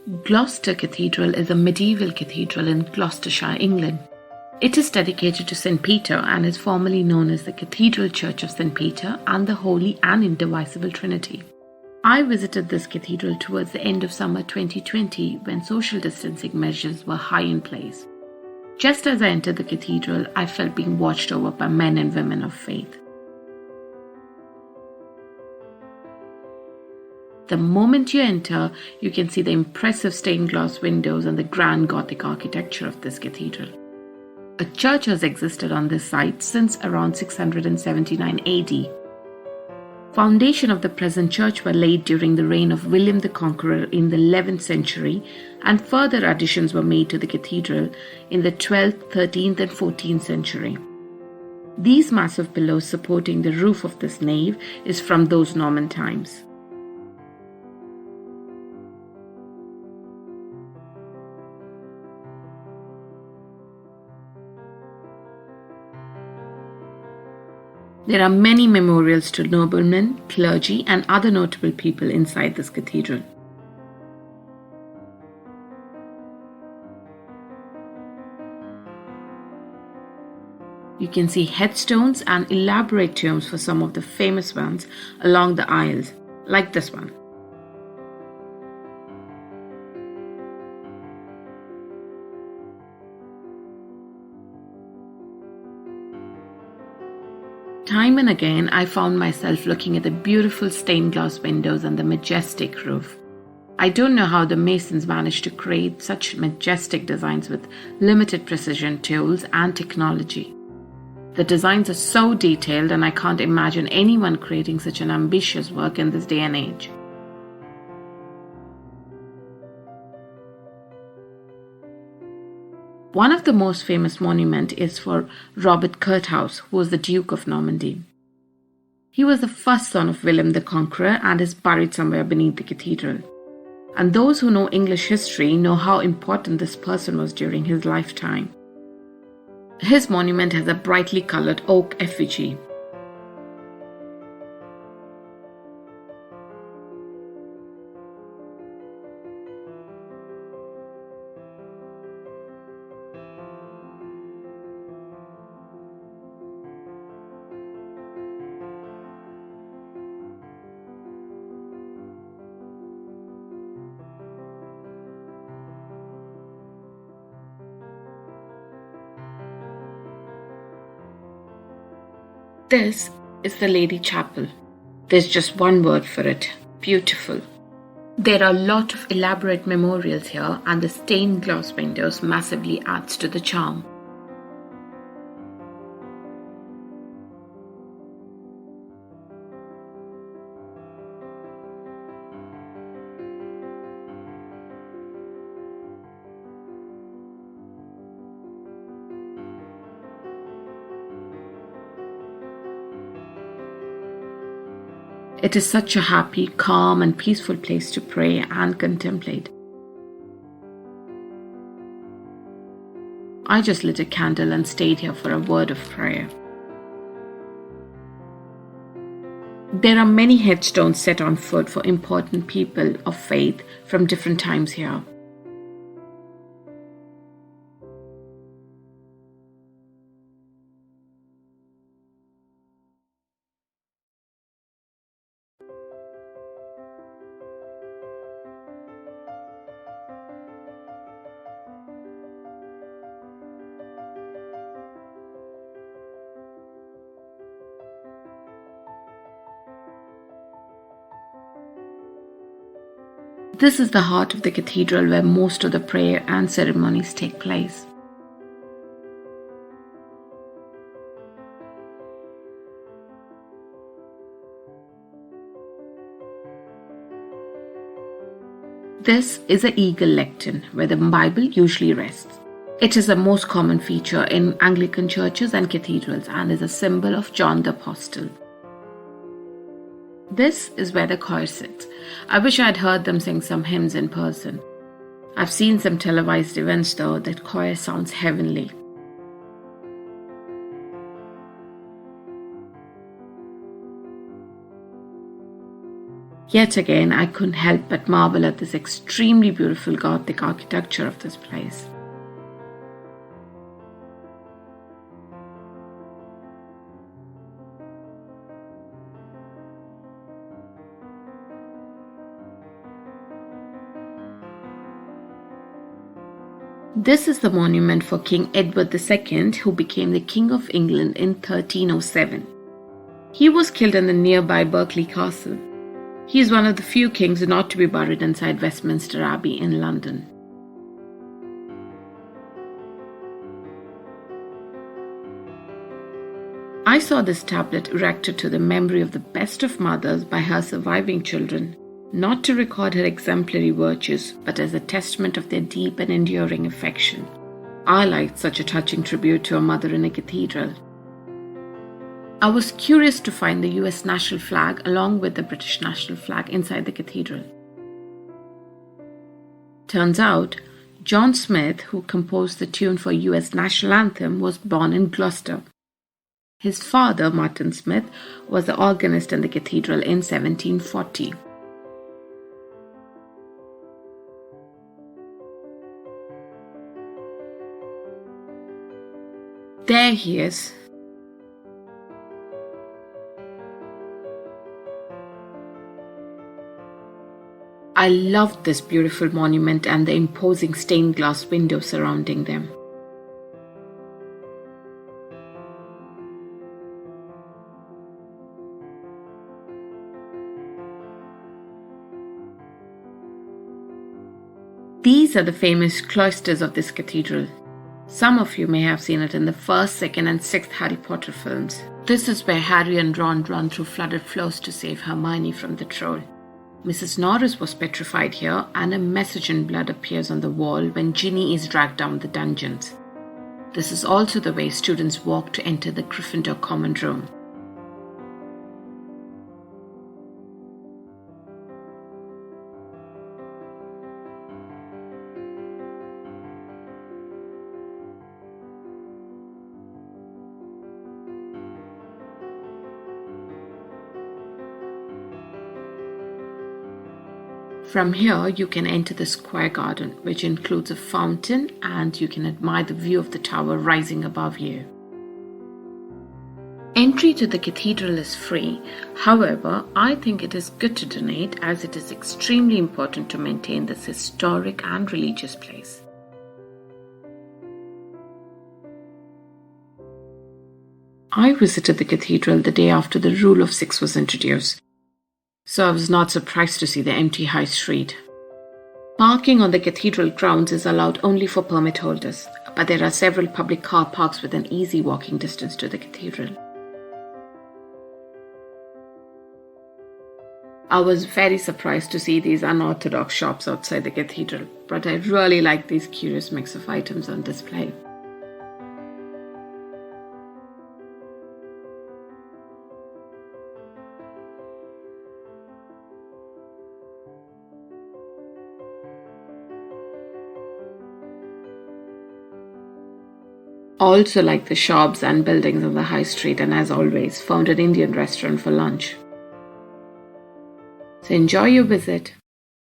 Gloucester Cathedral is a medieval cathedral in Gloucestershire, England. It is dedicated to St. Peter and is formally known as the Cathedral Church of St. Peter and the Holy and Indivisible Trinity. I visited this cathedral towards the end of summer 2020 when social distancing measures were high in place. Just as I entered the cathedral, I felt being watched over by men and women of faith. The moment you enter, you can see the impressive stained glass windows and the grand Gothic architecture of this cathedral. A church has existed on this site since around 679 AD. Foundation of the present church were laid during the reign of William the Conqueror in the 11th century, and further additions were made to the cathedral in the 12th, 13th and 14th century. These massive pillars supporting the roof of this nave is from those Norman times. There are many memorials to noblemen, clergy, and other notable people inside this cathedral. You can see headstones and elaborate tombs for some of the famous ones along the aisles, like this one. Time and again, I found myself looking at the beautiful stained glass windows and the majestic roof. I don't know how the masons managed to create such majestic designs with limited precision tools and technology. The designs are so detailed, and I can't imagine anyone creating such an ambitious work in this day and age. One of the most famous monuments is for Robert Curthose, who was the Duke of Normandy. He was the first son of William the Conqueror and is buried somewhere beneath the cathedral. And those who know English history know how important this person was during his lifetime. His monument has a brightly colored oak effigy. This is the Lady Chapel. There's just one word for it: beautiful. There are a lot of elaborate memorials here, and the stained glass windows massively adds to the charm. It is such a happy, calm, and peaceful place to pray and contemplate. I just lit a candle and stayed here for a word of prayer. There are many headstones set on foot for important people of faith from different times here. This is the heart of the cathedral where most of the prayer and ceremonies take place. This is an eagle lectern where the Bible usually rests. It is the most common feature in Anglican churches and cathedrals and is a symbol of John the Apostle. This is where the choir sits. I wish I had heard them sing some hymns in person. I've seen some televised events though. That choir sounds heavenly. Yet again, I couldn't help but marvel at this extremely beautiful Gothic architecture of this place. This is the monument for King Edward II, who became the King of England in 1307. He was killed in the nearby Berkeley Castle. He is one of the few kings not to be buried inside Westminster Abbey in London. I saw this tablet erected to the memory of the best of mothers by her surviving children, not to record her exemplary virtues, but as a testament of their deep and enduring affection. I liked such a touching tribute to a mother in a cathedral. I was curious to find the US national flag along with the British national flag inside the cathedral. Turns out, John Smith, who composed the tune for US national anthem, was born in Gloucester. His father, Martin Smith, was the organist in the cathedral in 1740. There he is. I loved this beautiful monument and the imposing stained glass windows surrounding them. These are the famous cloisters of this cathedral. Some of you may have seen it in the first, second and sixth Harry Potter films. This is where Harry and Ron run through flooded floors to save Hermione from the troll. Mrs. Norris was petrified here, and a message in blood appears on the wall when Ginny is dragged down the dungeons. This is also the way students walk to enter the Gryffindor common room. From here, you can enter the square garden, which includes a fountain, and you can admire the view of the tower rising above you. Entry to the cathedral is free. However, I think it is good to donate as it is extremely important to maintain this historic and religious place. I visited the cathedral the day after the Rule of Six was introduced, so I was not surprised to see the empty high street. Parking on the cathedral grounds is allowed only for permit holders, but there are several public car parks within easy walking distance to the cathedral. I was very surprised to see these unorthodox shops outside the cathedral, but I really like these curious mix of items on display. Also like the shops and buildings on the high street, and as always found an Indian restaurant for lunch. So enjoy your visit.